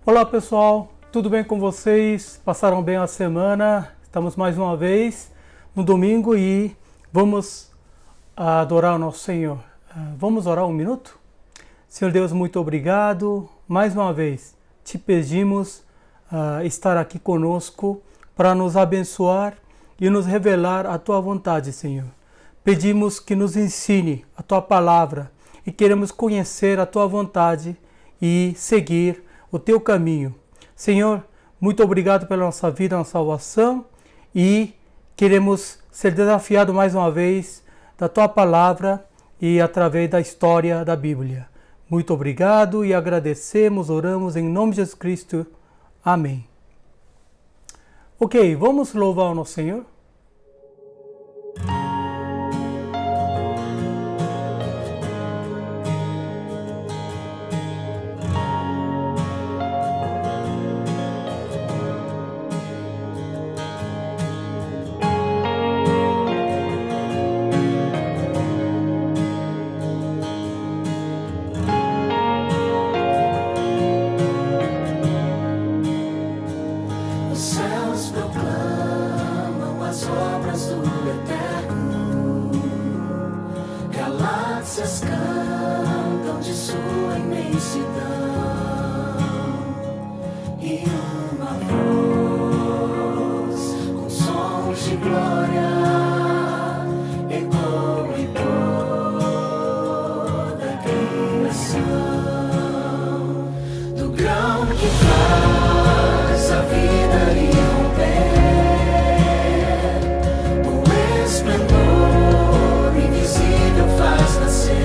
Olá pessoal, tudo bem com vocês? Passaram bem a semana? Estamos mais uma vez no domingo e vamos adorar o nosso Senhor. Vamos orar um minuto? Senhor Deus, muito obrigado. Mais uma vez te pedimos estar aqui conosco para nos abençoar e nos revelar a Tua vontade, Senhor. Pedimos que nos ensine a Tua palavra e queremos conhecer a Tua vontade e seguir o Teu caminho. Senhor, muito obrigado pela nossa vida, nossa salvação e queremos ser desafiados mais uma vez da Tua palavra e através da história da Bíblia. Muito obrigado e agradecemos, oramos em nome de Jesus Cristo. Amém. Ok, vamos louvar o nosso Senhor? Cantam de sua imensidão e uma voz com sons de glória ecoa em toda a criação, do grão que faz a vida irromper, o esplendor invisível faz nascer.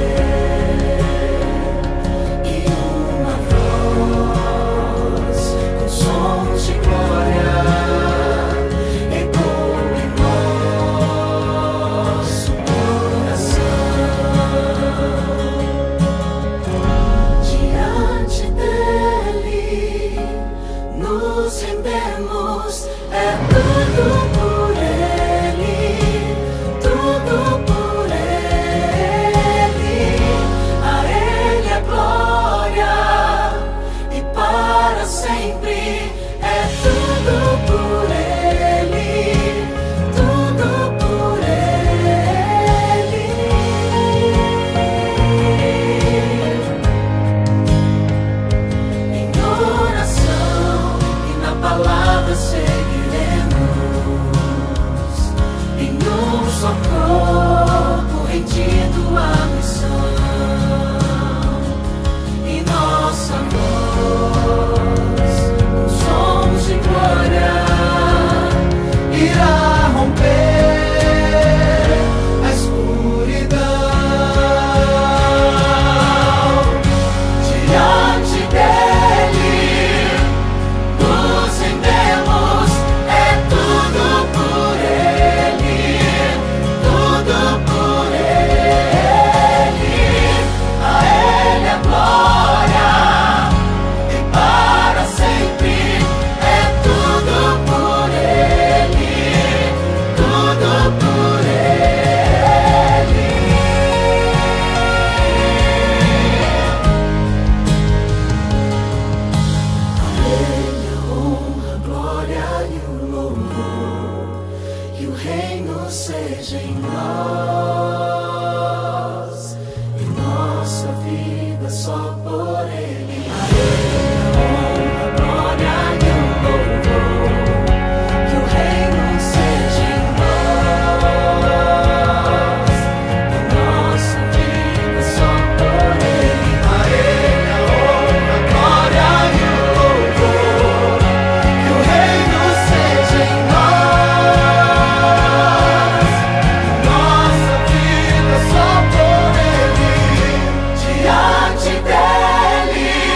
Diante dele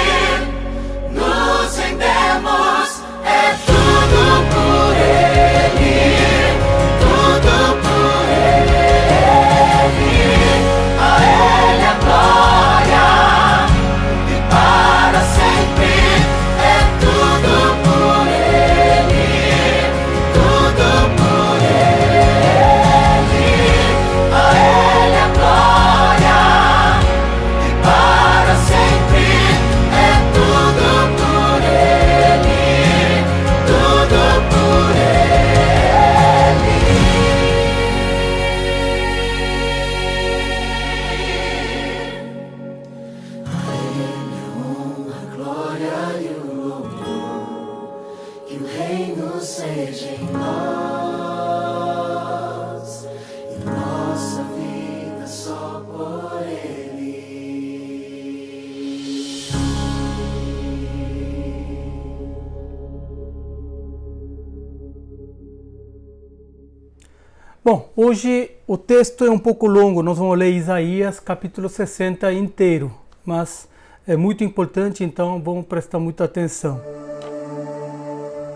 Bom, hoje o texto é um pouco longo, nós vamos ler Isaías capítulo 60 inteiro, mas é muito importante, então vamos prestar muita atenção.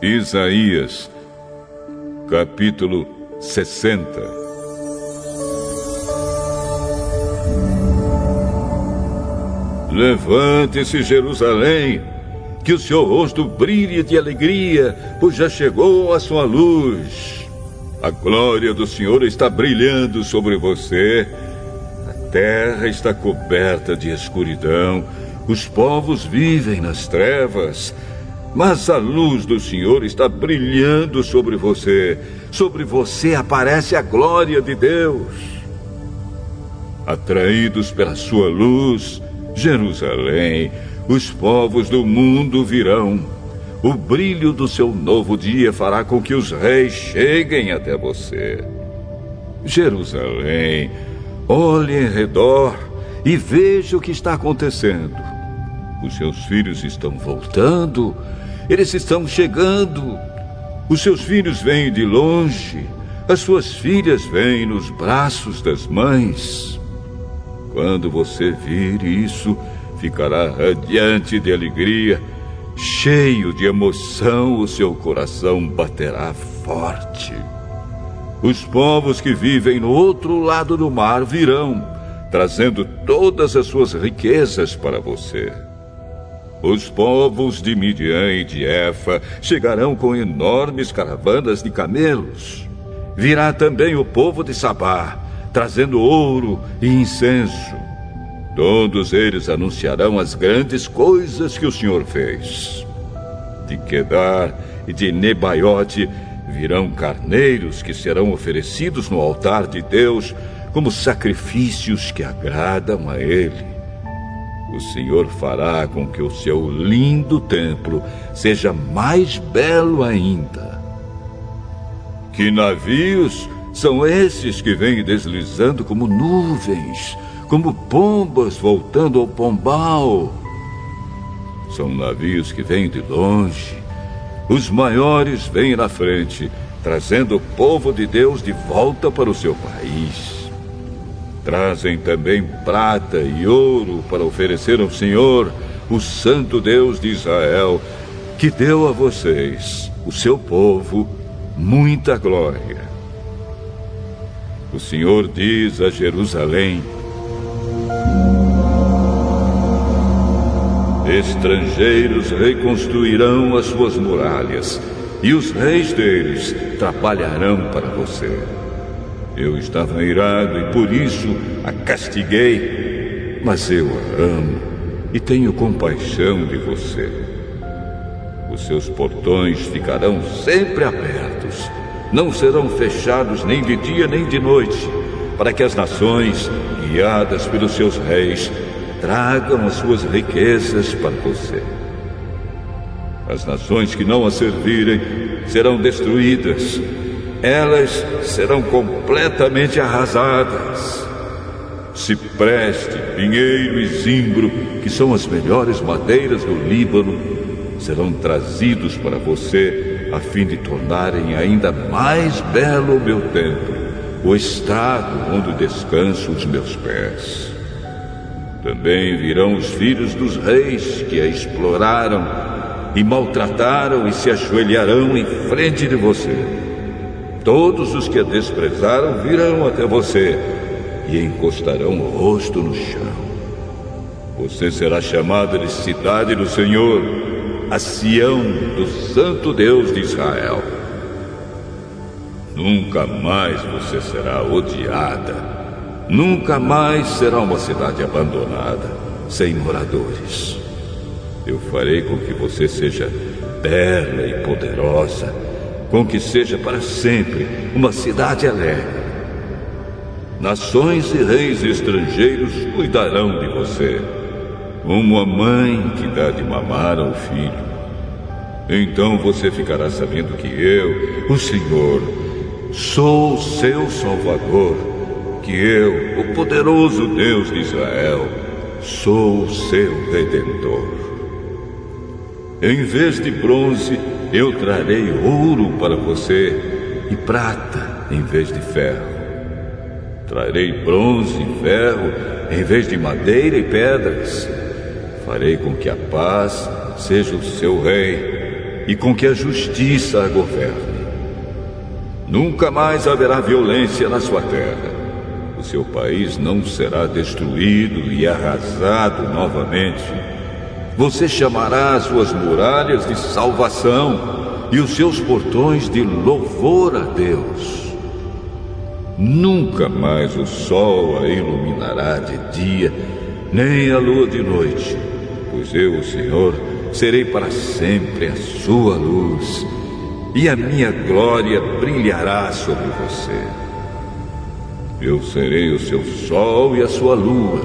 Isaías capítulo 60. Levante-se, Jerusalém, que o seu rosto brilhe de alegria, pois já chegou a sua luz. A glória do Senhor está brilhando sobre você. A terra está coberta de escuridão. Os povos vivem nas trevas. Mas a luz do Senhor está brilhando sobre você. Sobre você aparece a glória de Deus. Atraídos pela sua luz, Jerusalém, os povos do mundo virão. O brilho do seu novo dia fará com que os reis cheguem até você. Jerusalém, olhe em redor e veja o que está acontecendo. Os seus filhos estão voltando, eles estão chegando. Os seus filhos vêm de longe, as suas filhas vêm nos braços das mães. Quando você vir isso, ficará radiante de alegria. Cheio de emoção, o seu coração baterá forte. Os povos que vivem no outro lado do mar virão, trazendo todas as suas riquezas para você. Os povos de Midian e de Efa chegarão com enormes caravanas de camelos. Virá também o povo de Sabá, trazendo ouro e incenso. Todos eles anunciarão as grandes coisas que o Senhor fez. De Quedar e de Nebaiote virão carneiros que serão oferecidos no altar de Deus como sacrifícios que agradam a Ele. O Senhor fará com que o seu lindo templo seja mais belo ainda. Que navios são esses que vêm deslizando como nuvens, como pombas voltando ao pombal? São navios que vêm de longe. Os maiores vêm na frente, trazendo o povo de Deus de volta para o seu país. Trazem também prata e ouro para oferecer ao Senhor, o Santo Deus de Israel, que deu a vocês, o seu povo, muita glória. O Senhor diz a Jerusalém: estrangeiros reconstruirão as suas muralhas, e os reis deles trabalharão para você. Eu estava irado e por isso a castiguei, mas eu a amo e tenho compaixão de você. Os seus portões ficarão sempre abertos, não serão fechados nem de dia nem de noite, para que as nações, guiadas pelos seus reis, tragam as suas riquezas para você. As nações que não a servirem serão destruídas. Elas serão completamente arrasadas. Cipreste, pinheiro e zimbro, que são as melhores madeiras do Líbano, serão trazidos para você a fim de tornarem ainda mais belo o meu templo, o estado onde descansam os meus pés. Também virão os filhos dos reis que a exploraram e maltrataram e se ajoelharão em frente de você. Todos os que a desprezaram virão até você e encostarão o rosto no chão. Você será chamada de cidade do Senhor, a Sião do Santo Deus de Israel. Nunca mais você será odiada. Nunca mais será uma cidade abandonada, sem moradores. Eu farei com que você seja bela e poderosa, com que seja para sempre uma cidade alegre. Nações e reis estrangeiros cuidarão de você, como a mãe que dá de mamar ao filho. Então você ficará sabendo que eu, o Senhor, sou o seu Salvador, que eu, o poderoso Deus de Israel, sou o seu Redentor. Em vez de bronze, eu trarei ouro para você, e prata, em vez de ferro. Trarei bronze e ferro em vez de madeira e pedras. Farei com que a paz seja o seu rei e com que a justiça a governe. Nunca mais haverá violência na sua terra. O seu país não será destruído e arrasado novamente. Você chamará as suas muralhas de salvação e os seus portões de louvor a Deus. Nunca mais o sol a iluminará de dia, nem a lua de noite, pois eu, o Senhor, serei para sempre a sua luz, e a minha glória brilhará sobre você. Eu serei o seu sol e a sua lua,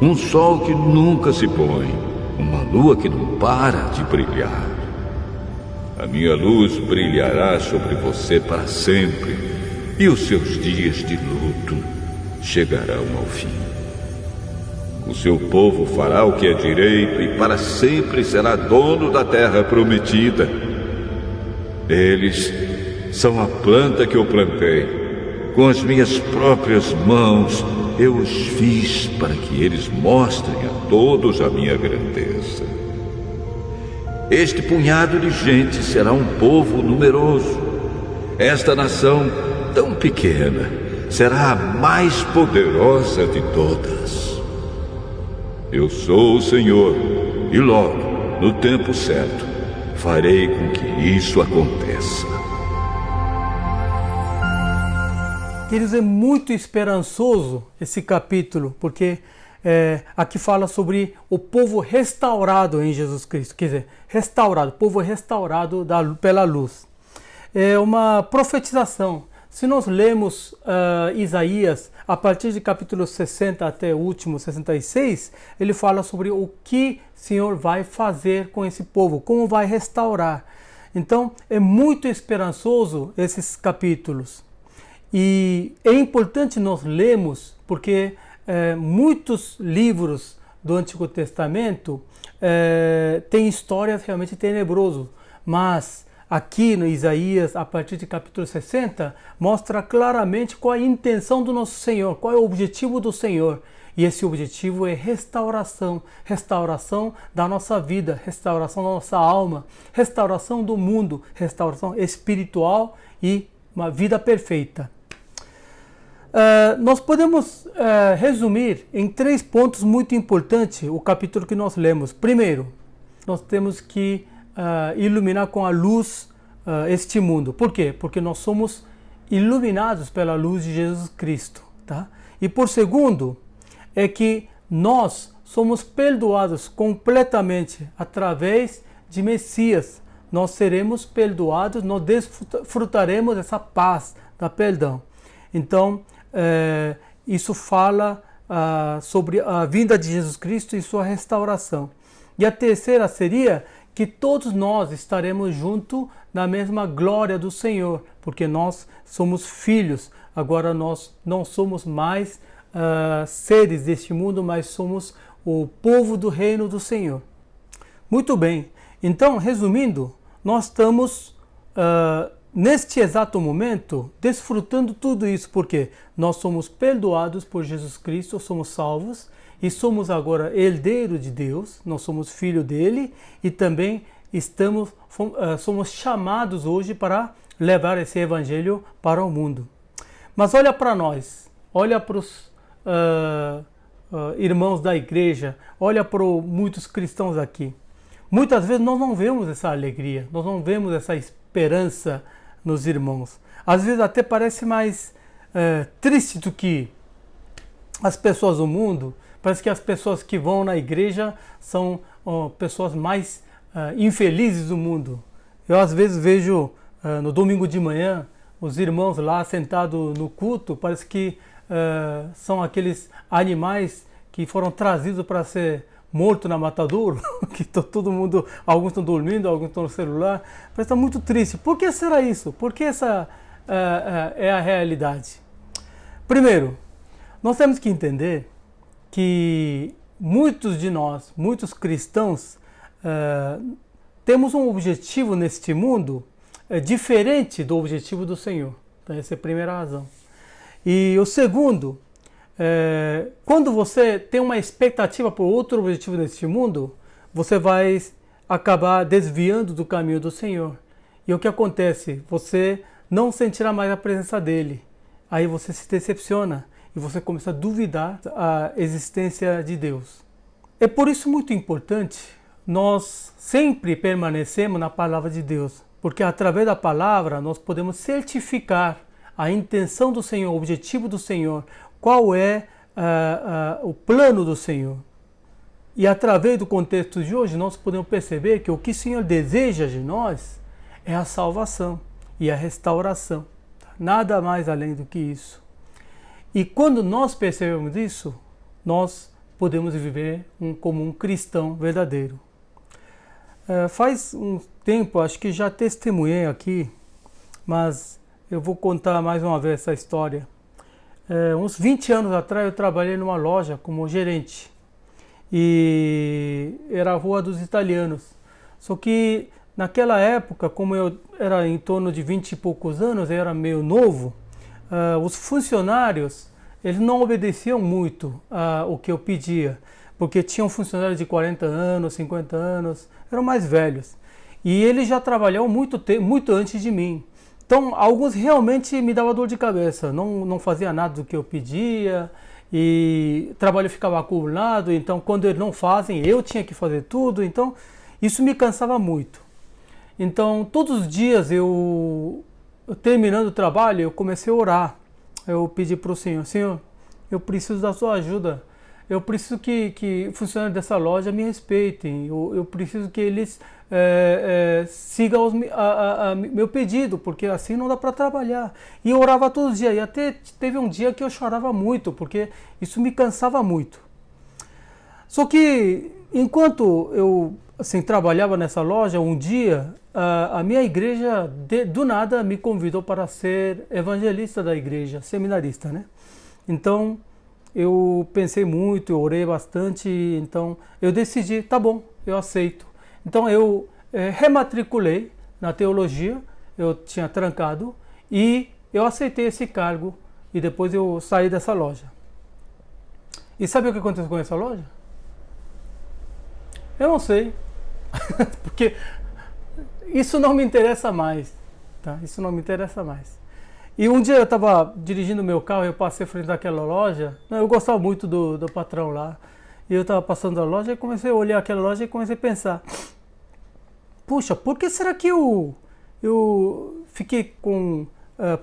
um sol que nunca se põe, uma lua que não para de brilhar. A minha luz brilhará sobre você para sempre, e os seus dias de luto chegarão ao fim. O seu povo fará o que é direito e para sempre será dono da terra prometida. Eles são a planta que eu plantei. Com as minhas próprias mãos eu os fiz para que eles mostrem a todos a minha grandeza. Este punhado de gente será um povo numeroso. Esta nação tão pequena será a mais poderosa de todas. Eu sou o Senhor e logo, no tempo certo, farei com que isso aconteça. Queridos, é muito esperançoso esse capítulo, porque aqui fala sobre o povo restaurado em Jesus Cristo, quer dizer, restaurado, povo restaurado pela luz. É uma profetização. Se nós lemos Isaías, a partir de capítulo 60 até o último 66, ele fala sobre o que o Senhor vai fazer com esse povo, como vai restaurar. Então, é muito esperançoso esses capítulos. E é importante nós lermos, porque muitos livros do Antigo Testamento têm histórias realmente tenebrosas, mas aqui no Isaías, a partir de capítulo 60, mostra claramente qual é a intenção do nosso Senhor, qual é o objetivo do Senhor. E esse objetivo é restauração, restauração da nossa vida, restauração da nossa alma, restauração do mundo, restauração espiritual e uma vida perfeita. Nós podemos resumir em 3 pontos muito importantes o capítulo que nós lemos. Primeiro, nós temos que iluminar com a luz este mundo. Por quê? Porque nós somos iluminados pela luz de Jesus Cristo. Tá? E por segundo, é que nós somos perdoados completamente através de Messias. Nós seremos perdoados, nós desfrutaremos dessa paz, da perdão. Então, isso fala sobre a vinda de Jesus Cristo e sua restauração. E a terceira seria que todos nós estaremos juntos na mesma glória do Senhor, porque nós somos filhos. Agora nós não somos mais seres deste mundo, mas somos o povo do reino do Senhor. Muito bem, então, resumindo, nós estamos neste exato momento desfrutando tudo isso, porque nós somos perdoados por Jesus Cristo, somos salvos e somos agora herdeiros de Deus, nós somos filhos dele e também somos chamados hoje para levar esse evangelho para o mundo. Mas olha para nós, olha para os irmãos da igreja, olha para muitos cristãos aqui. Muitas vezes nós não vemos essa alegria, nós não vemos essa esperança nos irmãos. Às vezes até parece mais triste do que as pessoas do mundo. Parece que as pessoas que vão na igreja são pessoas mais infelizes do mundo. Eu às vezes vejo no domingo de manhã os irmãos lá sentados no culto, parece que são aqueles animais que foram trazidos para ser morto na matadouro, que todo mundo, alguns estão dormindo, alguns estão no celular, mas está muito triste. Por que será isso? Por que essa é a realidade? Primeiro, nós temos que entender que muitos de nós, muitos cristãos, temos um objetivo neste mundo diferente do objetivo do Senhor. Então, essa é a primeira razão. E o segundo, quando você tem uma expectativa por outro objetivo neste mundo, você vai acabar desviando do caminho do Senhor. E o que acontece? Você não sentirá mais a presença dele. Aí você se decepciona e você começa a duvidar a existência de Deus. É por isso muito importante nós sempre permanecermos na palavra de Deus, porque através da palavra nós podemos certificar a intenção do Senhor, o objetivo do Senhor, qual é o plano do Senhor. E através do contexto de hoje nós podemos perceber que o que o Senhor deseja de nós é a salvação e a restauração. Nada mais além do que isso. E quando nós percebemos isso, nós podemos viver como um cristão verdadeiro. Faz um tempo, acho que já testemunhei aqui, mas eu vou contar mais uma vez essa história. Uns 20 anos atrás eu trabalhei numa loja como gerente. E era a Rua dos Italianos. Só que naquela época, como eu era em torno de 20 e poucos anos, eu era meio novo, os funcionários eles não obedeciam muito ao que eu pedia, porque tinham funcionários de 40 anos, 50 anos, eram mais velhos. E eles já trabalhavam muito antes de mim. Então, alguns realmente me davam dor de cabeça, não fazia nada do que eu pedia, e o trabalho ficava acumulado, então quando eles não fazem, eu tinha que fazer tudo, então isso me cansava muito. Então, todos os dias, eu terminando o trabalho, eu comecei a orar. Eu pedi para o Senhor, Senhor, eu preciso da sua ajuda. Eu preciso que funcionários dessa loja me respeitem. Eu preciso que eles sigam meu pedido, porque assim não dá para trabalhar. E eu orava todos os dias. E até teve um dia que eu chorava muito, porque isso me cansava muito. Só que enquanto eu trabalhava nessa loja, um dia a minha igreja do nada me convidou para ser evangelista da igreja, seminarista, né? Então eu pensei muito, eu orei bastante, então eu decidi, tá bom, eu aceito. Então eu rematriculei na teologia, eu tinha trancado e eu aceitei esse cargo e depois eu saí dessa loja. E sabe o que aconteceu com essa loja? Eu não sei, porque isso não me interessa mais, tá? Isso não me interessa mais. E um dia eu estava dirigindo meu carro e eu passei frente daquela loja. Eu gostava muito do patrão lá. E eu estava passando a loja e comecei a olhar aquela loja e comecei a pensar: puxa, por que será que eu fiquei com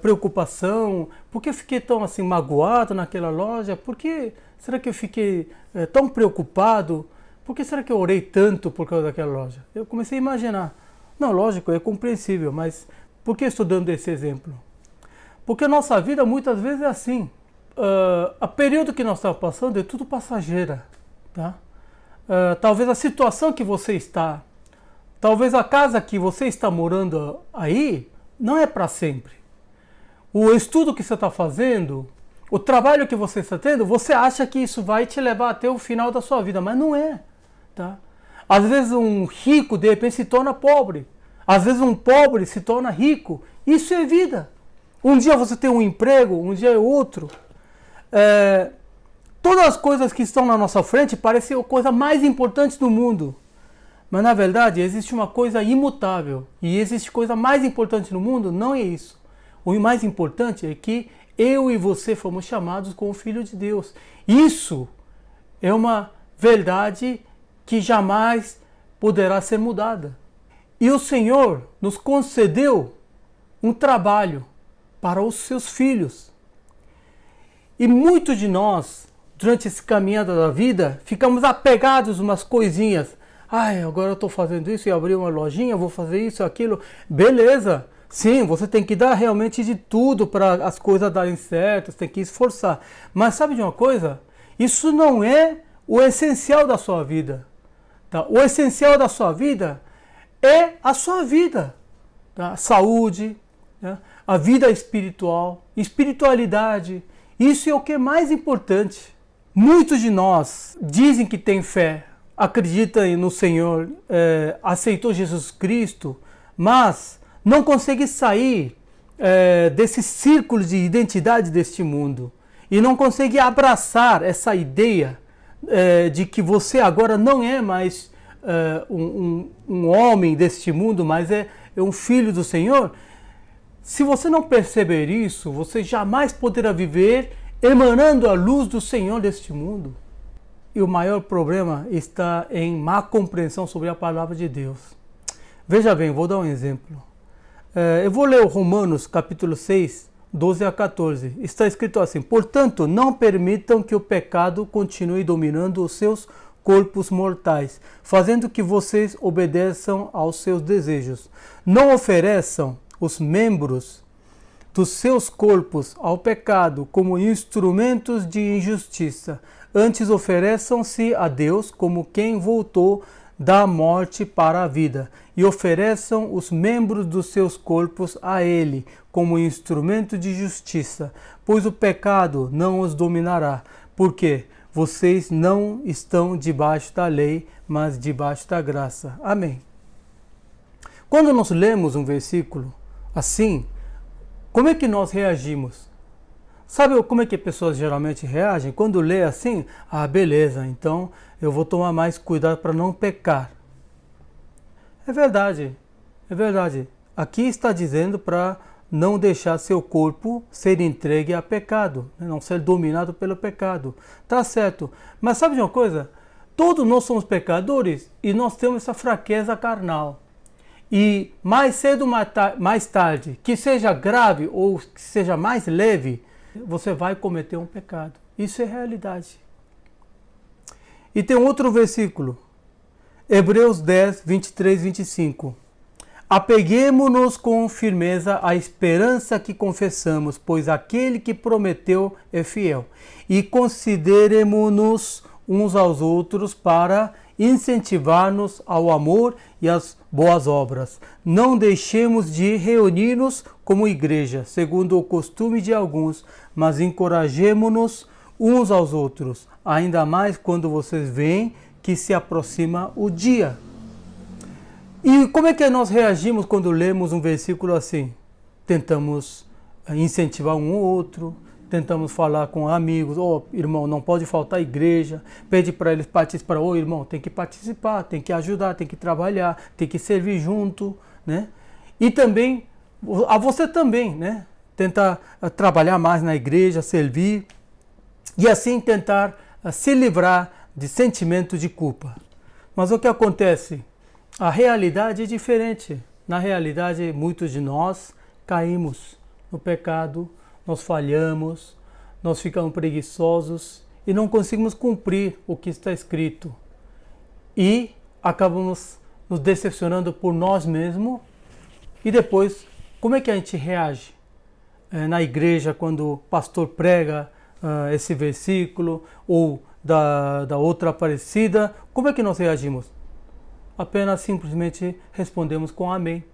preocupação? Por que eu fiquei tão assim magoado naquela loja? Por que será que eu fiquei tão preocupado? Por que será que eu orei tanto por causa daquela loja? Eu comecei a imaginar. Não, lógico, é compreensível, mas por que eu estou dando esse exemplo? Porque a nossa vida muitas vezes é assim. A período que nós estamos passando é tudo passageira. Tá? Talvez a situação que você está, talvez a casa que você está morando aí, não é para sempre. O estudo que você está fazendo, o trabalho que você está tendo, você acha que isso vai te levar até o final da sua vida, mas não é. Tá? Às vezes um rico de repente se torna pobre. Às vezes um pobre se torna rico. Isso é vida. Um dia você tem um emprego, um dia é outro. Todas as coisas que estão na nossa frente parecem a coisa mais importante do mundo. Mas na verdade existe uma coisa imutável. E existe coisa mais importante no mundo? Não é isso. O mais importante é que eu e você fomos chamados como filho de Deus. Isso é uma verdade que jamais poderá ser mudada. E o Senhor nos concedeu um trabalho para os seus filhos. E muitos de nós, durante esse caminhada da vida, ficamos apegados a umas coisinhas. Agora eu estou fazendo isso e abri uma lojinha, vou fazer isso, aquilo. Beleza, sim, você tem que dar realmente de tudo para as coisas darem certo, você tem que esforçar. Mas sabe de uma coisa? Isso não é o essencial da sua vida. Tá? O essencial da sua vida é a sua vida. Tá? A saúde, né? A vida espiritual, espiritualidade. Isso é o que é mais importante. Muitos de nós dizem que têm fé, acreditam no Senhor, aceitou Jesus Cristo, mas não conseguem sair desse círculo de identidade deste mundo e não consegue abraçar essa ideia de que você agora não é mais um homem deste mundo, mas é um filho do Senhor, se você não perceber isso, você jamais poderá viver emanando a luz do Senhor deste mundo. E o maior problema está em má compreensão sobre a palavra de Deus. Veja bem, vou dar um exemplo. Eu vou ler o Romanos capítulo 6, 12 a 14. Está escrito assim: portanto, não permitam que o pecado continue dominando os seus corpos mortais, fazendo que vocês obedeçam aos seus desejos. Não ofereçam os membros dos seus corpos ao pecado como instrumentos de injustiça. Antes ofereçam-se a Deus como quem voltou da morte para a vida, e ofereçam os membros dos seus corpos a Ele como instrumento de justiça, pois o pecado não os dominará, porque vocês não estão debaixo da lei, mas debaixo da graça. Amém. Quando nós lemos um versículo assim, como é que nós reagimos? Sabe como é que as pessoas geralmente reagem? Quando lê assim, beleza, então eu vou tomar mais cuidado para não pecar. É verdade, é verdade. Aqui está dizendo para não deixar seu corpo ser entregue a pecado, não ser dominado pelo pecado. Tá certo, mas sabe de uma coisa? Todos nós somos pecadores e nós temos essa fraqueza carnal. E mais cedo ou mais tarde, que seja grave ou que seja mais leve, você vai cometer um pecado. Isso é realidade. E tem outro versículo, Hebreus 10, 23, 25. Apeguemo-nos com firmeza à esperança que confessamos, pois aquele que prometeu é fiel. E consideremo-nos uns aos outros para incentivar-nos ao amor e às boas obras. Não deixemos de reunir-nos como igreja, segundo o costume de alguns, mas encorajemo-nos uns aos outros, ainda mais quando vocês veem que se aproxima o dia. E como é que nós reagimos quando lemos um versículo assim? Tentamos incentivar um ou outro, tentamos falar com amigos, irmão, não pode faltar a igreja, pede para eles participar, irmão, tem que participar, tem que ajudar, tem que trabalhar, tem que servir junto, né? E também, a você também, né? Tentar trabalhar mais na igreja, servir, e assim tentar se livrar de sentimento de culpa. Mas o que acontece? A realidade é diferente. Na realidade, muitos de nós caímos no pecado, nós falhamos, nós ficamos preguiçosos e não conseguimos cumprir o que está escrito. E acabamos nos decepcionando por nós mesmos. E depois, como é que a gente reage na igreja quando o pastor prega esse versículo ou da outra Aparecida? Como é que nós reagimos? Apenas simplesmente respondemos com amém.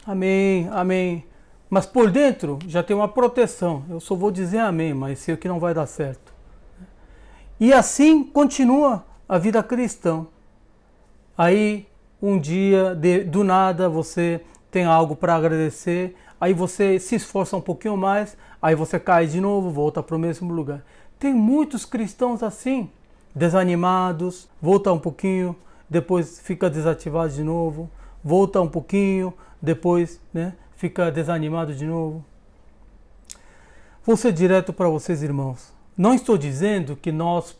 Amém, amém. Mas por dentro já tem uma proteção. Eu só vou dizer amém, mas sei que não vai dar certo. E assim continua a vida cristã. Aí um dia, do nada, você tem algo para agradecer, aí você se esforça um pouquinho mais, aí você cai de novo, volta para o mesmo lugar. Tem muitos cristãos assim, desanimados, volta um pouquinho, depois fica desativado de novo, volta um pouquinho, depois fica desanimado de novo. Vou ser direto para vocês, irmãos. Não estou dizendo que nós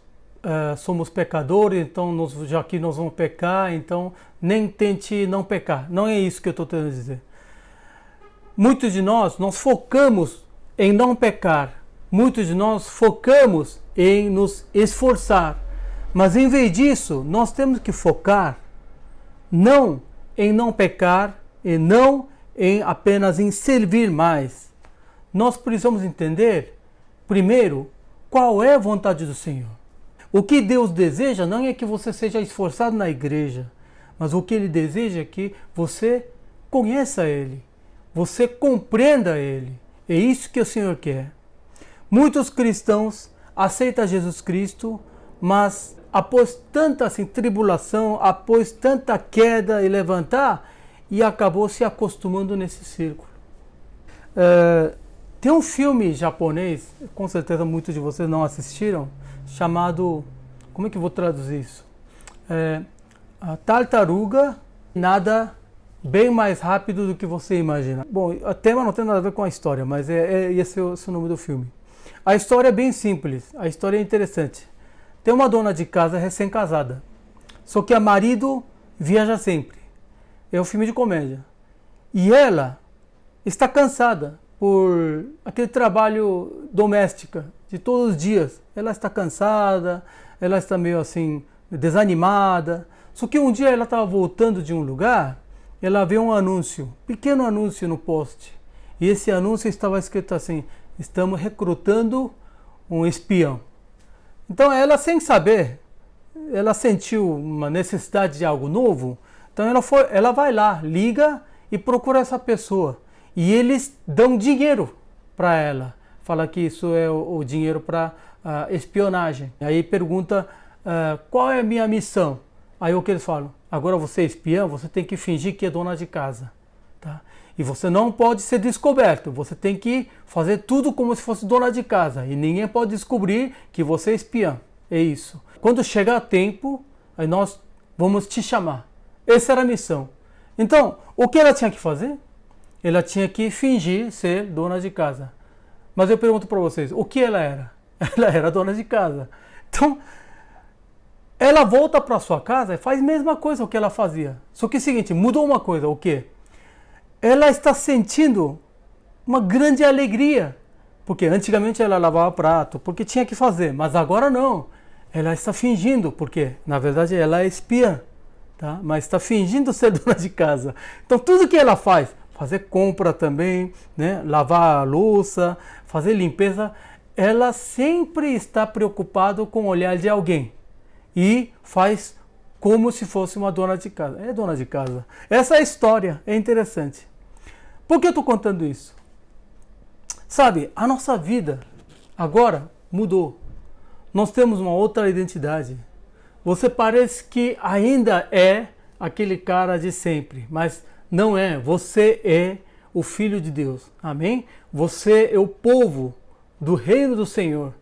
somos pecadores, então já que nós vamos pecar, então nem tente não pecar. Não é isso que eu estou tentando dizer. Muitos de nós focamos em não pecar. Muitos de nós focamos em nos esforçar. Mas em vez disso, nós temos que focar não em não pecar e não apenas em servir mais. Nós precisamos entender, primeiro, qual é a vontade do Senhor. O que Deus deseja não é que você seja esforçado na igreja, mas o que Ele deseja é que você conheça Ele, você compreenda Ele. É isso que o Senhor quer. Muitos cristãos aceitam Jesus Cristo, mas após tanta tribulação, após tanta queda e levantar, e acabou se acostumando nesse círculo. Tem um filme japonês, com certeza muitos de vocês não assistiram, chamado, como é que eu vou traduzir isso? A tartaruga nada bem mais rápido do que você imagina. Bom, o tema não tem nada a ver com a história, mas esse é o nome do filme. A história é bem simples, a história é interessante. Tem uma dona de casa recém-casada, só que o marido viaja sempre. É um filme de comédia. E ela está cansada por aquele trabalho doméstico de todos os dias. Ela está cansada, ela está meio assim desanimada. Só que um dia ela estava voltando de um lugar, ela vê um anúncio, pequeno anúncio no poste. E esse anúncio estava escrito assim: estamos recrutando um espião. Então ela, sem saber, ela sentiu uma necessidade de algo novo. Então ela vai lá, liga e procura essa pessoa. E eles dão dinheiro para ela. Fala que isso é o dinheiro para espionagem. Aí pergunta qual é a minha missão. Aí o que eles falam? Agora você é espião, você tem que fingir que é dona de casa. Tá? E você não pode ser descoberto. Você tem que fazer tudo como se fosse dona de casa. E ninguém pode descobrir que você é espião. É isso. Quando chegar tempo, aí nós vamos te chamar. Essa era a missão. Então, o que ela tinha que fazer? Ela tinha que fingir ser dona de casa. Mas eu pergunto para vocês, o que ela era? Ela era dona de casa. Então, ela volta para sua casa e faz a mesma coisa que ela fazia. Só que é o seguinte, mudou uma coisa, o quê? Ela está sentindo uma grande alegria. Porque antigamente ela lavava prato, porque tinha que fazer. Mas agora não. Ela está fingindo, porque na verdade ela é espiã. Tá? Mas está fingindo ser dona de casa. Então tudo que ela faz, fazer compra também, né? Lavar a louça, fazer limpeza, ela sempre está preocupada com o olhar de alguém. E faz como se fosse uma dona de casa. É dona de casa. Essa é a história, é interessante. Por que eu estou contando isso? Sabe, a nossa vida agora mudou. Nós temos uma outra identidade. Você parece que ainda é aquele cara de sempre, mas não é. Você é o Filho de Deus. Amém? Você é o povo do reino do Senhor.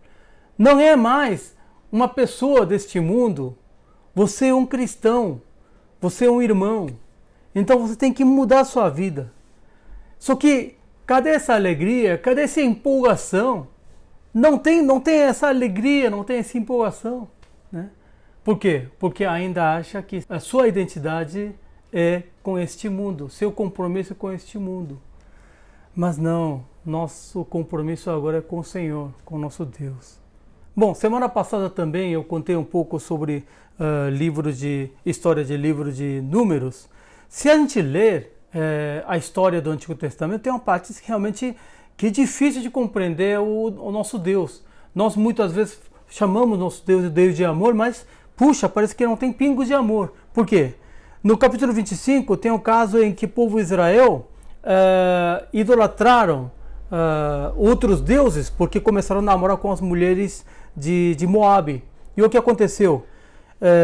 Não é mais uma pessoa deste mundo. Você é um cristão. Você é um irmão. Então você tem que mudar a sua vida. Só que cadê essa alegria? Cadê essa empolgação? Não tem essa alegria, não tem essa empolgação, né? Por quê? Porque ainda acha que a sua identidade é com este mundo, seu compromisso é com este mundo. Mas não, nosso compromisso agora é com o Senhor, com o nosso Deus. Bom, semana passada também eu contei um pouco sobre história de livro de Números. Se a gente ler a história do Antigo Testamento, tem uma parte realmente que é difícil de compreender o nosso Deus. Nós muitas vezes chamamos nosso Deus de Deus de amor, mas puxa, parece que não tem pingos de amor. Por quê? No capítulo 25 tem um caso em que o povo de Israel idolatraram outros deuses porque começaram a namorar com as mulheres de Moabe. E o que aconteceu?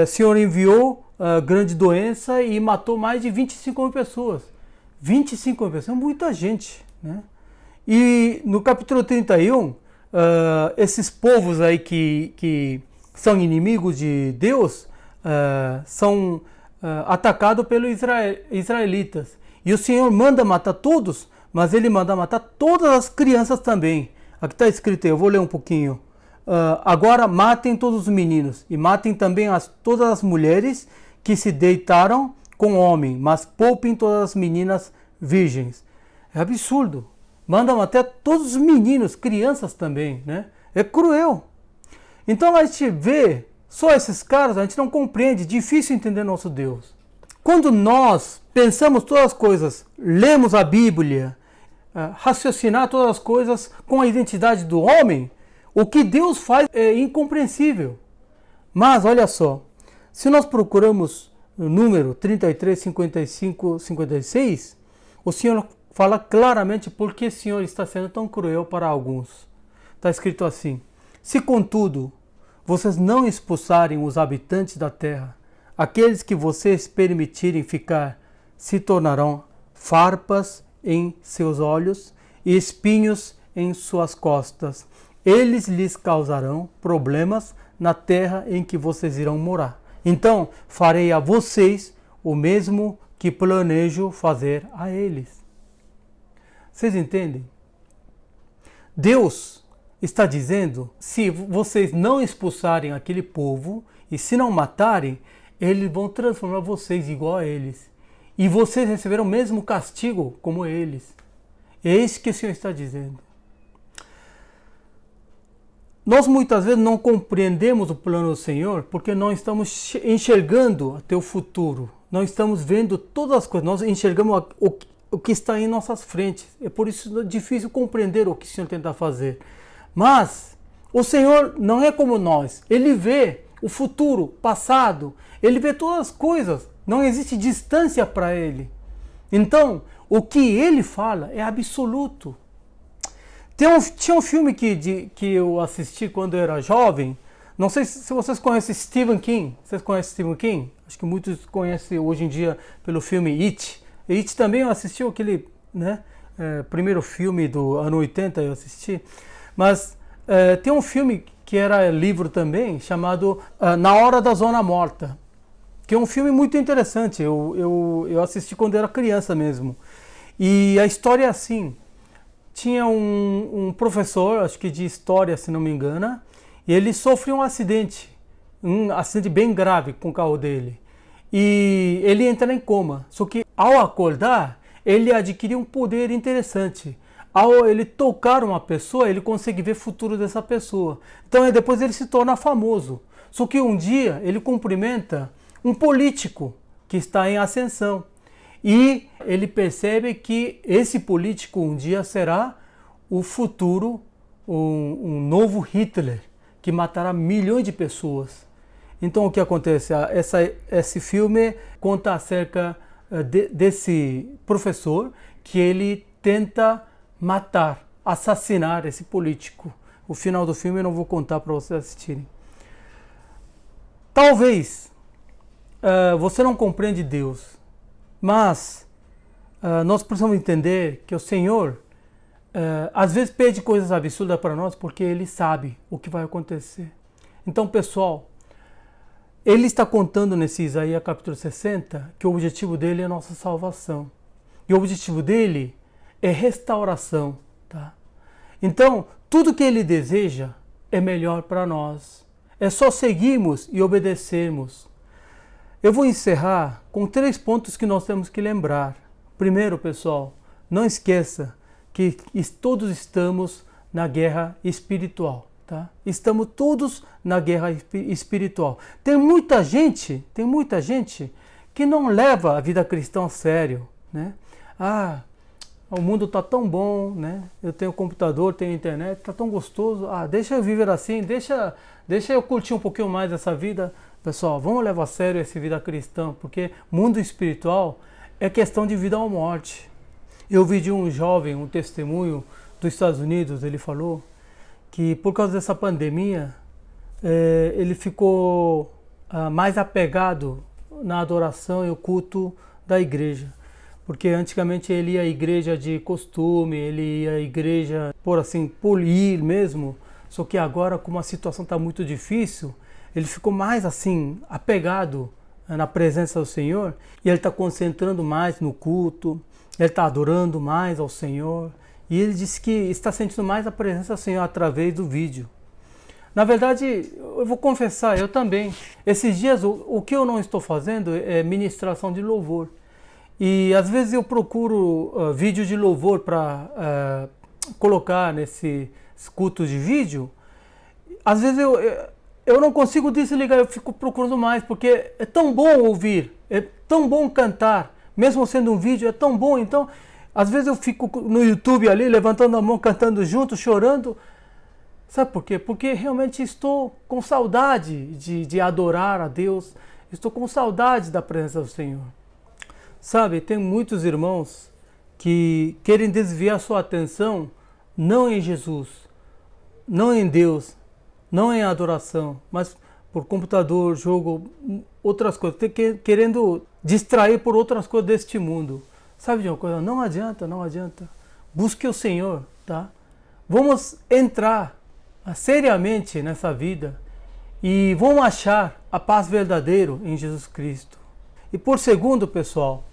O Senhor enviou grande doença e matou mais de 25 mil pessoas. 25 mil pessoas é muita gente, né? E no capítulo 31, esses povos aí que são inimigos de Deus são atacados pelos israelitas. E o Senhor manda matar todos, mas Ele manda matar todas as crianças também. Aqui está escrito aí, eu vou ler um pouquinho. Agora matem todos os meninos e matem também todas as mulheres que se deitaram com homem, mas poupem todas as meninas virgens. É absurdo. Mandam até todos os meninos, crianças também, né? É cruel. Então a gente vê só esses caras, a gente não compreende, difícil entender nosso Deus. Quando nós pensamos todas as coisas, lemos a Bíblia, raciocinar todas as coisas com a identidade do homem, o que Deus faz é incompreensível. Mas olha só, se nós procuramos o número 33, 55, 56, o Senhor fala claramente por que o Senhor está sendo tão cruel para alguns. Está escrito assim: se contudo vocês não expulsarem os habitantes da terra, aqueles que vocês permitirem ficar se tornarão farpas em seus olhos e espinhos em suas costas. Eles lhes causarão problemas na terra em que vocês irão morar. Então farei a vocês o mesmo que planejo fazer a eles. Vocês entendem? Deus está dizendo, se vocês não expulsarem aquele povo e se não matarem, eles vão transformar vocês igual a eles. E vocês receberão o mesmo castigo como eles. É isso que o Senhor está dizendo. Nós muitas vezes não compreendemos o plano do Senhor porque não estamos enxergando até o futuro. Não estamos vendo todas as coisas. Nós enxergamos o que está em nossas frentes. É por isso difícil compreender o que o Senhor tenta fazer. Mas o Senhor não é como nós. Ele vê o futuro, passado. Ele vê todas as coisas. Não existe distância para Ele. Então, o que Ele fala é absoluto. Tinha um filme que eu assisti quando eu era jovem. Não sei se vocês conhecem Stephen King. Vocês conhecem Stephen King? Acho que muitos conhecem hoje em dia pelo filme It. It também eu assisti aquele, né, primeiro filme do ano 80 eu assisti. Mas tem um filme que era livro também, chamado Na Hora da Zona Morta. Que é um filme muito interessante. Eu assisti quando era criança mesmo. E a história é assim. Tinha um professor, acho que de história, se não me engano, e ele sofreu um acidente bem grave com o carro dele. E ele entra em coma. Só que ao acordar, ele adquiriu um poder interessante. Ao ele tocar uma pessoa, ele consegue ver o futuro dessa pessoa. Então depois ele se torna famoso. Só que um dia ele cumprimenta um político que está em ascensão. E ele percebe que esse político um dia será o futuro, um novo Hitler, que matará milhões de pessoas. Então o que acontece? Esse filme conta acerca desse professor que ele tenta matar, assassinar esse político. O final do filme eu não vou contar para vocês assistirem. Talvez você não compreende Deus. Mas nós precisamos entender que o Senhor às vezes pede coisas absurdas para nós porque Ele sabe o que vai acontecer. Então, pessoal, Ele está contando nesse Isaías capítulo 60 que o objetivo dele é a nossa salvação. E o objetivo dele é restauração. Tá? Então, tudo que Ele deseja é melhor para nós. É só seguirmos e obedecermos. Eu vou encerrar com 3 pontos que nós temos que lembrar. Primeiro, pessoal, não esqueça que todos estamos na guerra espiritual. Tá? Estamos todos na guerra espiritual. Tem muita gente que não leva a vida cristã a sério. Né? O mundo está tão bom, né? Eu tenho computador, tenho internet, está tão gostoso. Deixa eu viver assim, deixa eu curtir um pouquinho mais essa vida. Pessoal, vamos levar a sério essa vida cristã, porque mundo espiritual é questão de vida ou morte. Eu vi de um jovem, um testemunho dos Estados Unidos, ele falou que por causa dessa pandemia, ele ficou mais apegado na adoração e o culto da igreja. Porque antigamente ele ia à igreja de costume, ele ia à igreja, por ir mesmo. Só que agora, como a situação está muito difícil, ele ficou mais assim, apegado na presença do Senhor, e ele está concentrando mais no culto, ele está adorando mais ao Senhor, e ele disse que está sentindo mais a presença do Senhor através do vídeo. Na verdade, eu vou confessar, eu também. Esses dias, o que eu não estou fazendo é ministração de louvor. E às vezes eu procuro vídeo de louvor para colocar nesses cultos de vídeo. Às vezes eu não consigo desligar, eu fico procurando mais, porque é tão bom ouvir, é tão bom cantar, mesmo sendo um vídeo, é tão bom. Então, às vezes eu fico no YouTube ali, levantando a mão, cantando junto, chorando. Sabe por quê? Porque realmente estou com saudade de adorar a Deus, estou com saudade da presença do Senhor. Sabe, tem muitos irmãos que querem desviar sua atenção não em Jesus, não em Deus, não em adoração, mas por computador, jogo, outras coisas, querendo distrair por outras coisas deste mundo. Sabe de uma coisa? Não adianta. busque o Senhor, tá? Vamos entrar seriamente nessa vida e vamos achar a paz verdadeira em Jesus Cristo. E por segundo, pessoal,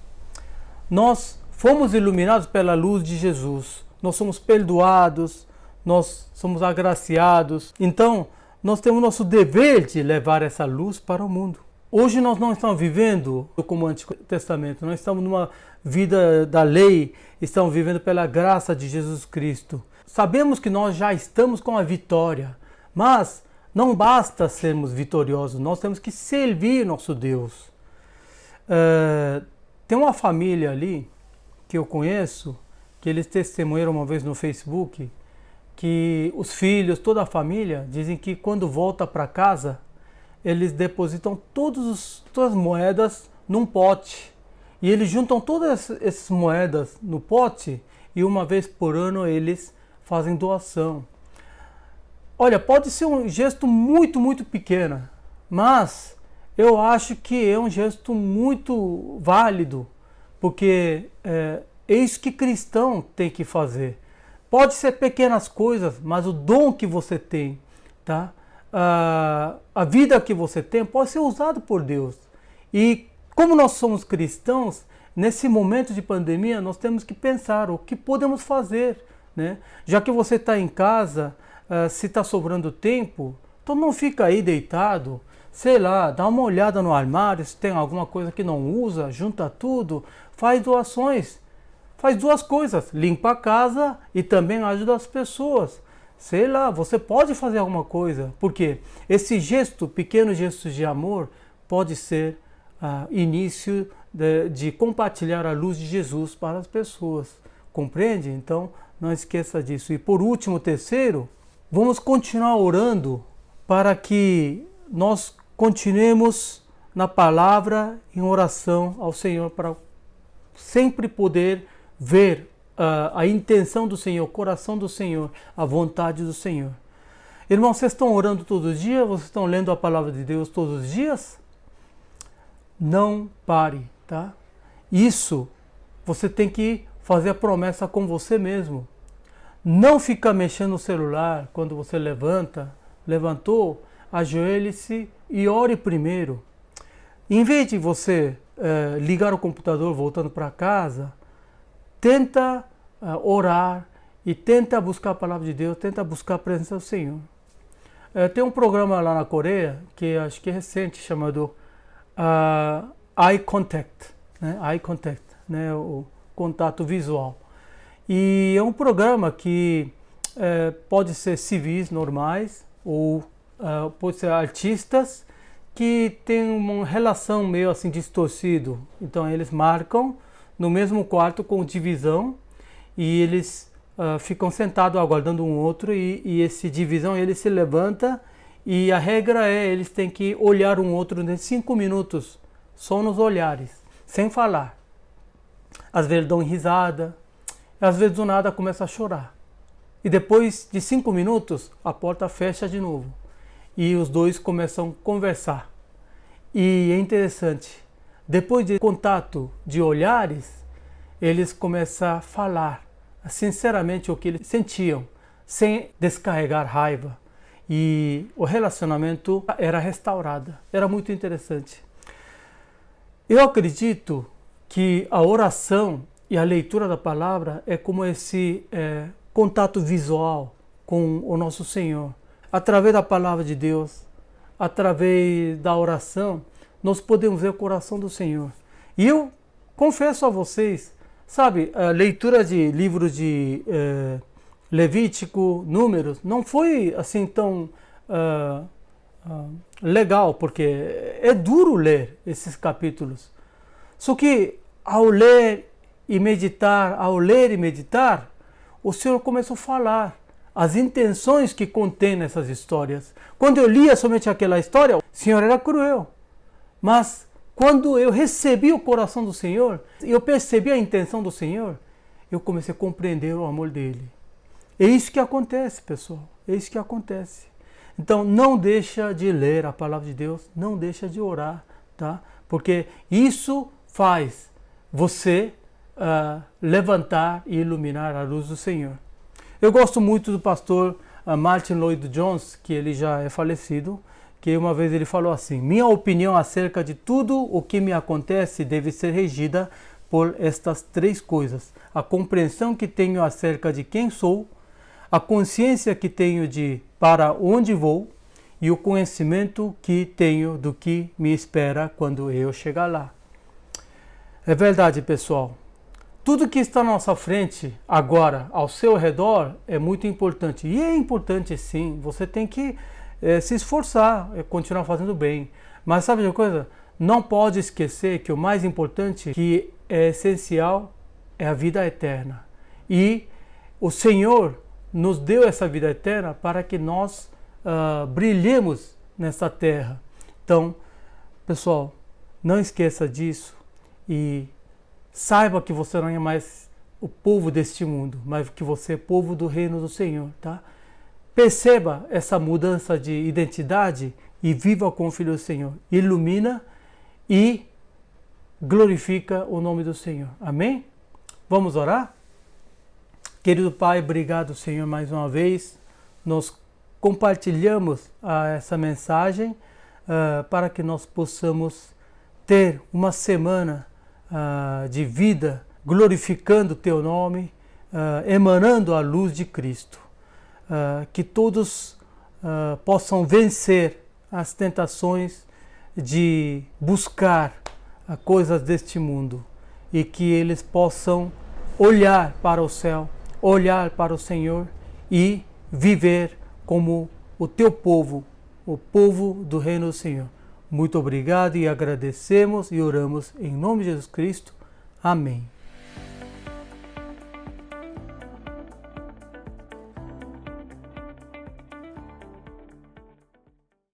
nós fomos iluminados pela luz de Jesus. Nós somos perdoados, nós somos agraciados. Então, nós temos nosso dever de levar essa luz para o mundo. Hoje nós não estamos vivendo como o Antigo Testamento, nós estamos numa vida da lei, estamos vivendo pela graça de Jesus Cristo. Sabemos que nós já estamos com a vitória, mas não basta sermos vitoriosos, nós temos que servir nosso Deus. Tem uma família ali que eu conheço, que eles testemunharam uma vez no Facebook, que os filhos, toda a família, dizem que quando volta para casa, eles depositam todas as moedas num pote. E eles juntam todas essas moedas no pote e uma vez por ano eles fazem doação. Olha, pode ser um gesto muito, muito pequeno, mas eu acho que é um gesto muito válido, porque é isso que cristão tem que fazer. Pode ser pequenas coisas, mas o dom que você tem, tá? A vida que você tem pode ser usado por Deus. E como nós somos cristãos, nesse momento de pandemia, nós temos que pensar o que podemos fazer, né? Já que você está em casa, se está sobrando tempo, então não fica aí deitado, sei lá, dá uma olhada no armário, se tem alguma coisa que não usa, junta tudo, faz doações. Faz duas coisas, limpa a casa e também ajuda as pessoas. Sei lá, você pode fazer alguma coisa, porque esse gesto, pequeno gesto de amor, pode ser início de compartilhar a luz de Jesus para as pessoas. Compreende? Então, não esqueça disso. E por último, terceiro, vamos continuar orando para que nós continuemos na palavra, em oração ao Senhor, para sempre poder ver a intenção do Senhor, o coração do Senhor, a vontade do Senhor. Irmãos, vocês estão orando todo dia? Vocês estão lendo a palavra de Deus todos os dias? Não pare, tá? Isso, você tem que fazer a promessa com você mesmo. Não fica mexendo no celular quando você levantou, ajoelhe-se e ore primeiro. Em vez de você ligar o computador voltando para casa, tenta orar e tenta buscar a palavra de Deus, tenta buscar a presença do Senhor. Tem um programa lá na Coreia, que acho que é recente, chamado Eye Contact, né? Eye Contact, né? O contato visual. E é um programa que pode ser civis normais ou pode ser artistas que têm uma relação meio assim distorcido. Então eles marcam no mesmo quarto com divisão e eles ficam sentados aguardando um outro e esse divisão ele se levanta e a regra é eles têm que olhar um outro em 5 minutos, só nos olhares, sem falar. Às vezes dão risada, às vezes do nada começa a chorar. E depois de 5 minutos a porta fecha de novo e os dois começam a conversar. E é interessante, depois de contato de olhares, eles começam a falar sinceramente o que eles sentiam, sem descarregar raiva. E o relacionamento era restaurado. Era muito interessante. Eu acredito que a oração e a leitura da palavra é como esse contato visual com o nosso Senhor. Através da palavra de Deus, através da oração, nós podemos ver o coração do Senhor. E eu confesso a vocês, sabe, a leitura de livros de Levítico, Números, não foi assim tão legal, porque é duro ler esses capítulos. Só que ao ler e meditar, o Senhor começou a falar as intenções que contém nessas histórias. Quando eu lia somente aquela história, o Senhor era cruel. Mas quando eu recebi o coração do Senhor, eu percebi a intenção do Senhor, eu comecei a compreender o amor dele. É isso que acontece, pessoal. É isso que acontece. Então, não deixa de ler a palavra de Deus, não deixa de orar, tá? Porque isso faz você levantar e iluminar a luz do Senhor. Eu gosto muito do pastor Martin Lloyd-Jones, que ele já é falecido, que uma vez ele falou assim: minha opinião acerca de tudo o que me acontece deve ser regida por estas 3 coisas: a compreensão que tenho acerca de quem sou, a consciência que tenho de para onde vou e o conhecimento que tenho do que me espera quando eu chegar lá. É verdade, pessoal. Tudo que está à nossa frente agora, ao seu redor, é muito importante. E é importante sim, você tem que se esforçar, continuar fazendo bem. Mas sabe de uma coisa? Não pode esquecer que o mais importante, que é essencial, é a vida eterna. E o Senhor nos deu essa vida eterna para que nós brilhemos nessa terra. Então, pessoal, não esqueça disso e saiba que você não é mais o povo deste mundo, mas que você é povo do reino do Senhor, tá? Perceba essa mudança de identidade e viva com o Filho do Senhor. Ilumina e glorifica o nome do Senhor. Amém? Vamos orar? Querido Pai, obrigado, Senhor, mais uma vez. Nós compartilhamos essa mensagem para que nós possamos ter uma semana de vida, glorificando o Teu nome, emanando a luz de Cristo. Que todos possam vencer as tentações de buscar coisas deste mundo e que eles possam olhar para o céu, olhar para o Senhor e viver como o Teu povo, o povo do reino do Senhor. Muito obrigado e agradecemos e oramos em nome de Jesus Cristo. Amém.